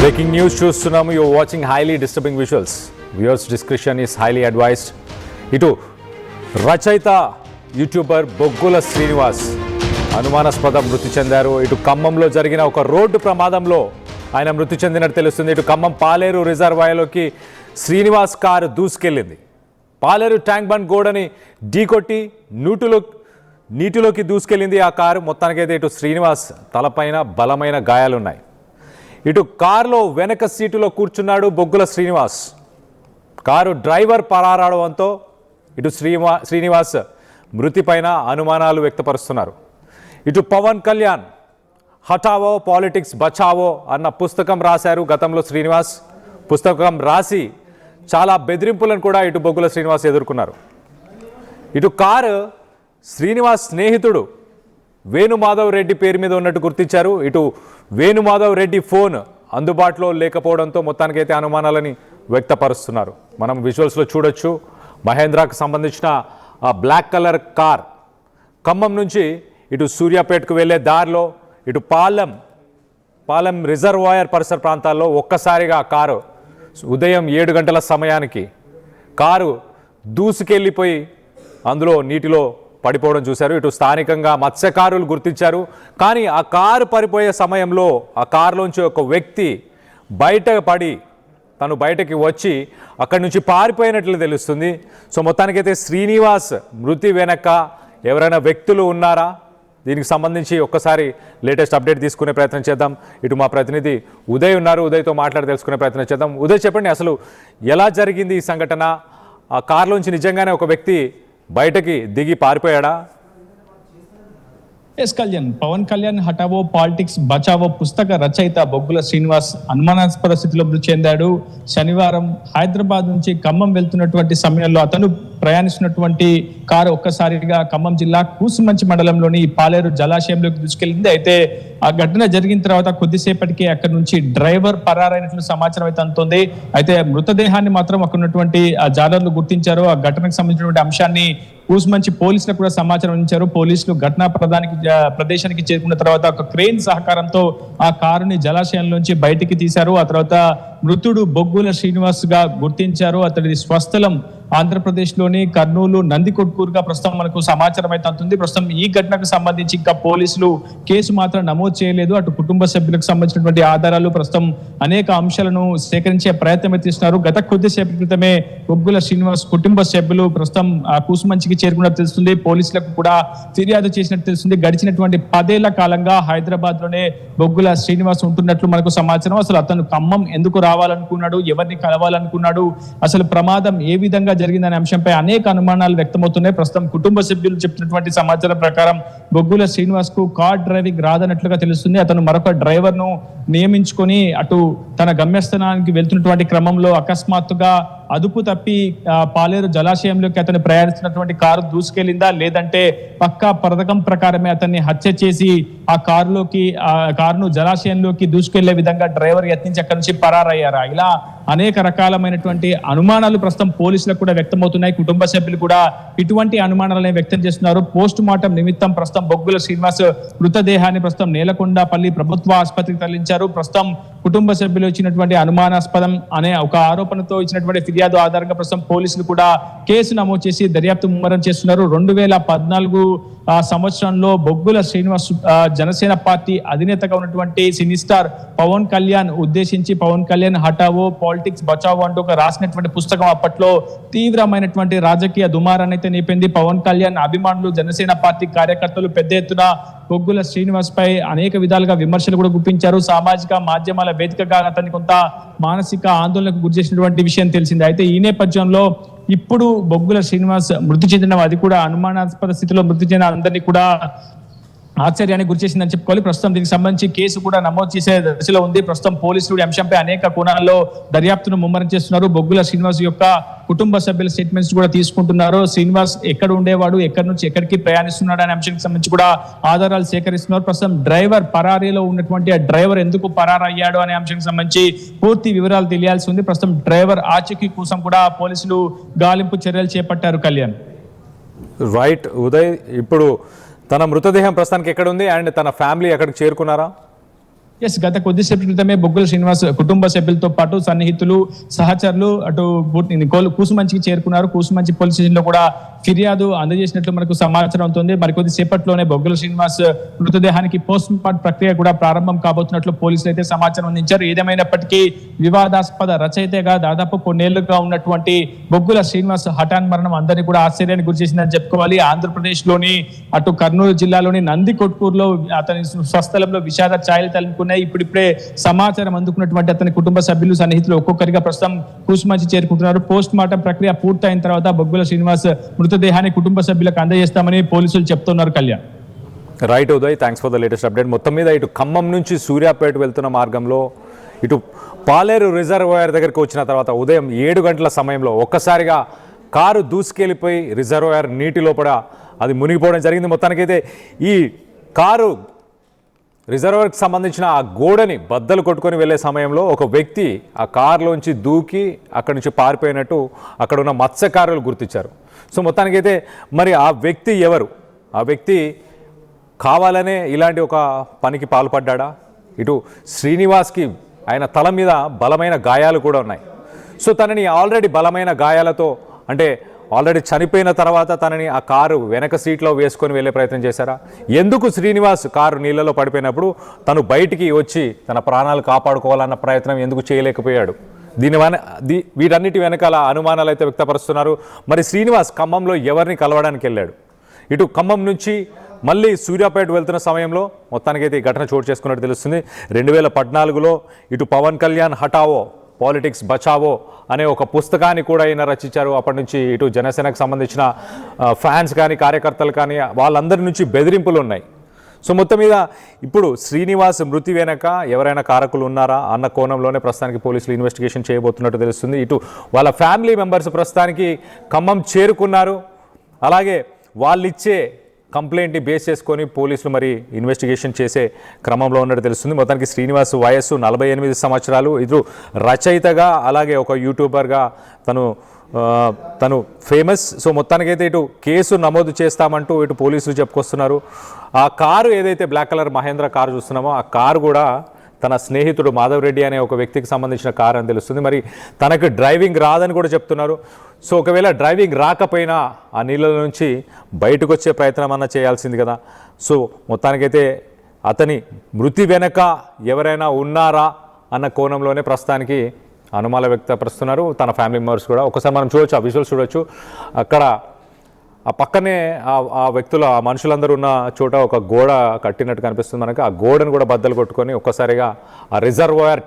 Breaking news చూస్తున్నాము. You are watching highly disturbing visuals. Viewers discretion is highly advised. ఇటు రచయిత YouTuber బొగ్గుల శ్రీనివాస్ అనుమానాస్పద మృతి చెందారు. ఇటు ఖమ్మంలో జరిగిన ఒక రోడ్డు ప్రమాదంలో ఆయన మృతి చెందినట్టు తెలుస్తుంది. ఇటు ఖమ్మం పాలేరు రిజర్వాయర్లోకి శ్రీనివాస్ కారు దూసుకెళ్ళింది. పాలేరు ట్యాంక్ బండ్ గోడని ఢీకొట్టి నీటిలోకి దూసుకెళ్ళింది ఆ కారు. మొత్తానికైతే ఇటు శ్రీనివాస్ తలపైన బలమైన గాయాలున్నాయి. ఇటు కారులో వెనక సీటులో కూర్చున్నాడు బొగ్గుల శ్రీనివాస్. కారు డ్రైవర్ పరారావడంతో ఇటు శ్రీనివాస్ మృతిపైన అనుమానాలు వ్యక్తపరుస్తున్నారు. ఇటు పవన్ కళ్యాణ్ హఠావో పాలిటిక్స్ బచావో అన్న పుస్తకం రాశారు గతంలో శ్రీనివాస్. పుస్తకం రాసి చాలా బెదిరింపులను కూడా ఇటు బొగ్గుల శ్రీనివాస్ ఎదుర్కొన్నారు. ఇటు కారు శ్రీనివాస్ స్నేహితుడు వేణుమాధవ్ రెడ్డి పేరు మీద ఉన్నట్టు గుర్తించారు. ఇటు వేణుమాధవ్ రెడ్డి ఫోన్ అందుబాటులో లేకపోవడంతో మొత్తానికైతే అనుమానాలని వ్యక్తపరుస్తున్నారు. మనం విజువల్స్లో చూడొచ్చు. మహేంద్రాకు సంబంధించిన ఆ బ్లాక్ కలర్ కార్ ఖమ్మం నుంచి ఇటు సూర్యాపేటకు వెళ్ళే దారిలో ఇటు పాలెం రిజర్వాయర్ పరిసర ప్రాంతాల్లో ఒక్కసారిగా కారు ఉదయం 7 గంటల సమయానికి కారు దూసుకెళ్ళిపోయి అందులో నీటిలో పడిపోవడం చూశారు. ఇటు స్థానికంగా మత్స్యకారులు గుర్తించారు. కానీ ఆ కారు పడిపోయే సమయంలో ఆ కారులోంచి ఒక వ్యక్తి తను బయటకి వచ్చి అక్కడి నుంచి పారిపోయినట్లు తెలుస్తుంది. సో మొత్తానికైతే శ్రీనివాస్ మృతి వెనక ఎవరైనా వ్యక్తులు ఉన్నారా? దీనికి సంబంధించి ఒక్కసారి లేటెస్ట్ అప్డేట్ తీసుకునే ప్రయత్నం చేద్దాం. ఇటు మా ప్రతినిధి ఉదయ్ ఉన్నారు. ఉదయ్తో మాట్లాడి తెలుసుకునే ప్రయత్నం చేద్దాం. ఉదయ్, చెప్పండి, అసలు ఎలా జరిగింది ఈ సంఘటన? ఆ కారులోంచి నిజంగానే ఒక వ్యక్తి బయటకి దిగి పారిపోయాడా? ఎస్ కళ్యాణ్, పవన్ కళ్యాణ్ హఠావో పాలిటిక్స్ బచావో పుస్తక రచయిత బొగ్గుల శ్రీనివాస్ అనుమానాస్పద స్థితిలో మృతి చెందాడు. శనివారం హైదరాబాద్ నుంచి ఖమ్మం వెళ్తున్నటువంటి సమయంలో అతను ప్రయాణిస్తున్నటువంటి కారు ఒక్కసారిగా ఖమ్మం జిల్లా కూసుమంచి మండలంలోని పాలేరు జలాశయంలోకి దూసుకెళ్లింది. అయితే ఆ ఘటన జరిగిన తర్వాత కొద్దిసేపటికి అక్కడి నుంచి డ్రైవర్ పరారైనట్లు సమాచారం అయితే అందుతోంది. అయితే మృతదేహాన్ని మాత్రం అక్కడ ఉన్నటువంటి జాలర్లు గుర్తించారు. ఆ ఘటనకు సంబంధించినటువంటి అంశాన్ని కూసుమంచి పోలీసులకు కూడా సమాచారం ఇచ్చారు. పోలీసులు ఘటనా ప్రదేశానికి చేరుకున్న తర్వాత ఒక క్రేన్ సహకారంతో ఆ కారుని జలాశయంలోంచి బయటికి తీశారు. ఆ తర్వాత మృతుడు బొగ్గుల శ్రీనివాస్ గా గుర్తించారు. అతడి స్వస్థలం ఆంధ్రప్రదేశ్లోని కర్నూలు నందికొట్కూరుగా ప్రస్తుతం మనకు సమాచారం అయితే అందుతుంది. ప్రస్తుతం ఈ ఘటనకు సంబంధించి ఇంకా పోలీసులు కేసు మాత్రం నమోదు చేయలేదు. అటు కుటుంబ సభ్యులకు సంబంధించినటువంటి ఆధారాలు ప్రస్తుతం అనేక అంశాలను సేకరించే ప్రయత్నం చేస్తున్నారు. గత కొద్దిసేపటి క్రితమే బొగ్గుల శ్రీనివాస్ కుటుంబ సభ్యులు ప్రస్తుతం కూసుమంచికి చేరుకున్నట్టు తెలుస్తుంది. పోలీసులకు కూడా ఫిర్యాదు చేసినట్టు తెలుస్తుంది. గడిచినటువంటి 10 ఏళ్ల కాలంగా హైదరాబాద్ లోనే బొగ్గుల శ్రీనివాస్ ఉంటున్నట్లు మనకు సమాచారం. అసలు అతను ఖమ్మం ఎందుకు రావాలనుకున్నాడు, ఎవరిని కలవాలనుకున్నాడు, అసలు ప్రమాదం ఏ విధంగా జరిగిందనే అంశంపై అనేక అనుమానాలు వ్యక్తమవుతున్నాయి. ప్రస్తుతం కుటుంబ సభ్యులు చెప్తున్నటువంటి సమాచారం ప్రకారం బొగ్గుల శ్రీనివాస్ కు కార్ డ్రైవింగ్ రాదన్నట్లుగా తెలుస్తుంది. అతను మరొక డ్రైవర్ ను నియమించుకొని అటు తన గమ్యస్థానానికి వెళ్తున్నటువంటి క్రమంలో అకస్మాత్తుగా అదుపు తప్పి పాలేరు జలాశయంలోకి అతను ప్రయాణిస్తున్నటువంటి కారు దూసుకెళ్లిందా, లేదంటే పక్కా పథకం ప్రకారమే అతన్ని హత్య చేసి ఆ కారును జలాశయంలోకి దూసుకెళ్లే విధంగా డ్రైవర్ యత్నించి అక్కడి నుంచి పరారయ్యారా? ఇలా అనేక రకాలమైనటువంటి అనుమానాలు ప్రస్తుతం పోలీసులకు కూడా వ్యక్తమవుతున్నాయి. కుటుంబ సభ్యులు కూడా ఇటువంటి అనుమానాలను వ్యక్తం చేస్తున్నారు. పోస్ట్ మార్టం నిమిత్తం ప్రస్తుతం బొగ్గుల శ్రీనివాస్ మృతదేహాన్ని ప్రస్తుతం నేలకొండపల్లి ప్రభుత్వ ఆసుపత్రికి తరలించారు. ప్రస్తుతం కుటుంబ సభ్యులు ఇచ్చినటువంటి అనుమానాస్పదం అనే ఒక ఆరోపణతో ఇచ్చినటువంటి ఫిర్యాదు ఆధారంగా ప్రస్తుతం పోలీసులు కూడా కేసు నమోదు చేసి దర్యాప్తు ముమ్మరం చేస్తున్నారు. 2014 సంవత్సరంలో బొగ్గుల శ్రీనివాస్ జనసేన పార్టీ అధినేతగా ఉన్నటువంటి సినీ స్టార్ పవన్ కళ్యాణ్ ఉద్దేశించి పవన్ కళ్యాణ్ హఠావో పాలిటిక్స్ బచావో అంటూ ఒక రాసినటువంటి పుస్తకం అప్పట్లో తీవ్రమైనటువంటి రాజకీయ దుమారాన్ని అయితే నింపింది. పవన్ కళ్యాణ్ అభిమానులు, జనసేన పార్టీ కార్యకర్తలు పెద్ద ఎత్తున బొగ్గుల శ్రీనివాస్ పై అనేక విధాలుగా విమర్శలు కూడా గుప్పించారు. సామాజిక మాధ్యమాల వేదికగా అతన్ని కొంత మానసిక ఆందోళనకు గురి చేసినటువంటి విషయం తెలిసింది. అయితే ఈ నేపథ్యంలో ఇప్పుడు బొగ్గుల శ్రీనివాస్ మృతి చెందిన, అది కూడా అనుమానాస్పద స్థితిలో మృతి చెందిన అందరినీ కూడా ఆశ్చర్యానికి గురి చేసిందని చెప్పుకోవాలి. ప్రస్తుతం దీనికి సంబంధించి కేసు కూడా నమోదు చేసే దశలో ఉంది. ప్రస్తుతం పోలీసులు ఈ అంశంపై అనేక కోణాల్లో దర్యాప్తును ముమ్మరం చేస్తున్నారు. బొగ్గుల శ్రీనివాస్ యొక్క కుటుంబ సభ్యుల స్టేట్మెంట్స్ కూడా తీసుకుంటున్నారు. శ్రీనివాస్ ఎక్కడ ఉండేవాడు, ఎక్కడి నుంచి ఎక్కడికి ప్రయాణిస్తున్నాడు అనే అంశానికి సంబంధించి కూడా ఆధారాలు సేకరిస్తున్నారు. ప్రస్తుతం డ్రైవర్ పరారీలో ఉన్నటువంటి ఆ డ్రైవర్ ఎందుకు పరారయ్యాడు అనే అంశానికి సంబంధించి పూర్తి వివరాలు తెలియాల్సి ఉంది. ప్రస్తుతం డ్రైవర్ ఆచూకీ కోసం కూడా పోలీసులు గాలింపు చర్యలు చేపట్టారు. కళ్యాణ్, రైట్ ఉదయ్, ఇప్పుడు తన మృతదేహం ప్రస్తుతానికి ఎక్కడ ఉంది అండ్ తన ఫ్యామిలీ ఎక్కడికి చేరుకున్నారా? గత కొద్దిసేపటి క్రితమే బొగ్గుల శ్రీనివాస్ కుటుంబ సభ్యులతో పాటు సన్నిహితులు సహచరులు అటు కూసుమంచికి చేరుకున్నారు. కూసుమంచి పోలీస్ స్టేషన్ లో కూడా ఫిర్యాదు అందజేసినట్లు మనకు సమాచారం అవుతుంది. మరికొద్ది సేపట్లోనే బొగ్గుల శ్రీనివాస్ మృతదేహానికి పోస్ట్ మార్టం ప్రక్రియ కూడా ప్రారంభం కాబోతున్నట్లు పోలీసులు అయితే సమాచారం అందించారు. ఏదేమైనప్పటికీ వివాదాస్పద రచయితగా దాదాపు కొన్నేళ్లుగా ఉన్నటువంటి బొగ్గుల శ్రీనివాస్ హఠాన్ మరణం అందరినీ కూడా ఆశ్చర్యానికి గురి చేసిందని చెప్పుకోవాలి. ఆంధ్రప్రదేశ్ లోని అటు కర్నూలు జిల్లాలోని నందికొట్కూరులో అతని స్వస్థలంలో విషాద ఛాయలు తలుపుకున్నాయి. ఇప్పుడిప్పుడే సమాచారం అందుకున్నటువంటి అతని కుటుంబ సభ్యులు సన్నిహితులు ఒక్కొక్కరిగా ప్రస్తుతం కూసుమంచి చేరుకుంటున్నారు. పోస్ట్ మార్టం ప్రక్రియ పూర్తయిన తర్వాత బొగ్గుల శ్రీనివాస్ మృతదేహాన్ని కుటుంబ సభ్యులకు అందజేస్తామని పోలీసులు చెప్తున్నారు. Kalyan. Right Uday, thanks for the latest update. మొత్తం మీద ఇటు ఖమ్మం నుంచి సూర్యాపేట వెళ్తున్న మార్గంలో ఇటు పాలేరు రిజర్వాయర్ దగ్గరికి వచ్చిన తర్వాత ఉదయం 7 గంటల సమయంలో ఒక్కసారిగా కారు దూసుకెళ్ళిపోయి రిజర్వాయర్ నీటి లోపల అది మునిగిపోవడం జరిగింది. మొత్తానికైతే ఈ కారు రిజర్వాయర్కి సంబంధించిన ఆ గోడని బద్దలు కొట్టుకొని వెళ్ళే సమయంలో ఒక వ్యక్తి ఆ కారులోంచి దూకి అక్కడి నుంచి పారిపోయినట్టు అక్కడ ఉన్న మత్స్యకారులు గుర్తించారు. సో మొత్తానికైతే మరి ఆ వ్యక్తి ఎవరు? ఆ వ్యక్తి కావాలనే ఇలాంటి ఒక పనికి పాల్పడ్డా? ఇటు శ్రీనివాస్కి ఆయన తల మీద బలమైన గాయాలు కూడా ఉన్నాయి. సో తనని ఆల్రెడీ బలమైన గాయాలతో అంటే ఆల్రెడీ చనిపోయిన తర్వాత తనని ఆ కారు వెనక సీట్లో వేసుకొని వెళ్ళే ప్రయత్నం చేశారా? ఎందుకు శ్రీనివాస్ కారు నీళ్ళలో పడిపోయినప్పుడు తను బయటికి వచ్చి తన ప్రాణాలు కాపాడుకోవాలన్న ప్రయత్నం ఎందుకు చేయలేకపోయాడు? వీటన్నిటి వెనకాల అనుమానాలు అయితే వ్యక్తపరుస్తున్నారు. మరి శ్రీనివాస్ ఖమ్మంలో ఎవరిని కలవడానికి వెళ్ళాడు? ఇటు ఖమ్మం నుంచి మళ్ళీ సూర్యాపేట వెళ్తున్న సమయంలో మొత్తానికైతే ఈ ఘటన చోటు చేసుకున్నట్టు తెలుస్తుంది. 2014లో ఇటు పవన్ కళ్యాణ్ హఠావో పాలిటిక్స్ బచావో అనే ఒక పుస్తకాన్ని కూడా ఈయన రచించారు. అప్పటి నుంచి ఇటు జనసేనకు సంబంధించిన ఫ్యాన్స్ కానీ కార్యకర్తలు కానీ వాళ్ళందరి నుంచి బెదిరింపులు ఉన్నాయి. సో మొత్తం మీద ఇప్పుడు శ్రీనివాస్ మృతి వెనక ఎవరైనా కారకులు ఉన్నారా అన్న కోణంలోనే ప్రస్తుతానికి పోలీసులు ఇన్వెస్టిగేషన్ చేయబోతున్నట్టు తెలుస్తుంది. ఇటు వాళ్ళ ఫ్యామిలీ మెంబర్స్ ప్రస్తుతానికి ఖమ్మం చేరుకున్నారు. అలాగే వాళ్ళు ఇచ్చే కంప్లైంట్ని బేస్ చేసుకొని పోలీసులు మరి ఇన్వెస్టిగేషన్ చేసే క్రమంలో ఉన్నట్టు తెలుస్తుంది. మొత్తానికి శ్రీనివాస్ వయస్సు 48 సంవత్సరాలు. ఇటు రచయితగా అలాగే ఒక యూట్యూబర్గా తను ఫేమస్. సో మొత్తానికైతే ఇటు కేసు నమోదు చేస్తామంటూ ఇటు పోలీసులు చెప్పుకొస్తున్నారు. ఆ కారు ఏదైతే బ్లాక్ కలర్ మహేంద్ర కారు చూస్తున్నామో ఆ కారు కూడా తన స్నేహితుడు మాధవ్ రెడ్డి అనే ఒక వ్యక్తికి సంబంధించిన కారు అని తెలుస్తుంది. మరి తనకు డ్రైవింగ్ రాదని కూడా చెప్తున్నారు. సో ఒకవేళ డ్రైవింగ్ రాకపోయినా ఆ నీళ్ళ నుంచి బయటకు వచ్చే ప్రయత్నం అన్నా చేయాల్సింది కదా. సో మొత్తానికైతే అతని మృతి వెనక ఎవరైనా ఉన్నారా అన్న కోణంలోనే ప్రస్తుతానికి అనుమానాలు వ్యక్తపరుస్తున్నారు తన ఫ్యామిలీ మెంబర్స్ కూడా. ఒకసారి మనం చూడొచ్చు, ఆ విజువల్స్ చూడొచ్చు. అక్కడ ఆ పక్కనే ఆ వ్యక్తులు ఆ మనుషులందరూ ఉన్న చోట ఒక గోడ కట్టినట్టు కనిపిస్తుంది మనకి. ఆ గోడను కూడా బద్దలు కొట్టుకొని ఒక్కసారిగా ఆ రిజర్వాయర్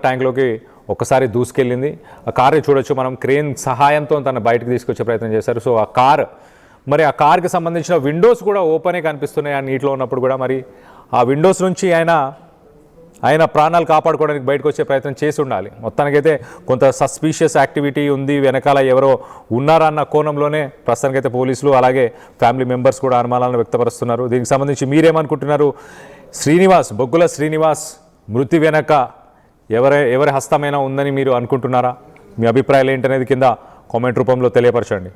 ట్యాంక్లోకి ఒక్కసారి దూసుకెళ్ళింది. ఆ కారు చూడొచ్చు మనం, క్రేన్ సహాయంతో తన బయటకు తీసుకొచ్చే ప్రయత్నం చేశారు. సో ఆ కార్కి సంబంధించిన విండోస్ కూడా ఓపెనే కనిపిస్తున్నాయి ఆ నీటిలో ఉన్నప్పుడు కూడా. మరి ఆ విండోస్ నుంచి ఆయన ప్రాణాలు కాపాడుకోవడానికి బయటకు వచ్చే ప్రయత్నం చేసి ఉండాలి. మొత్తానికైతే కొంత సస్పీషియస్ యాక్టివిటీ ఉంది, వెనకాల ఎవరో ఉన్నారన్న కోణంలోనే ప్రస్తుతానికైతే పోలీసులు అలాగే ఫ్యామిలీ మెంబర్స్ కూడా అనుమానాలను వ్యక్తపరుస్తున్నారు. దీనికి సంబంధించి మీరేమనుకుంటున్నారు? బొగ్గుల శ్రీనివాస్ మృతి వెనక ఎవరి హస్తమైనా ఉందని మీరు అనుకుంటున్నారా? మీ అభిప్రాయాలు ఏంటనేది కింద కామెంట్ రూపంలో తెలియపరచండి.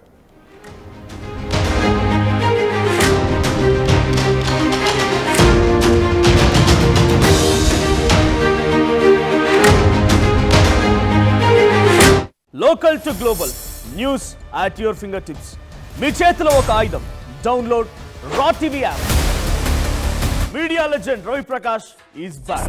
Local to global news at your finger tips. మీ చేతిలో ఒక ఆయుధం. Download Raw TV app. Media legend Ravi Prakash is back.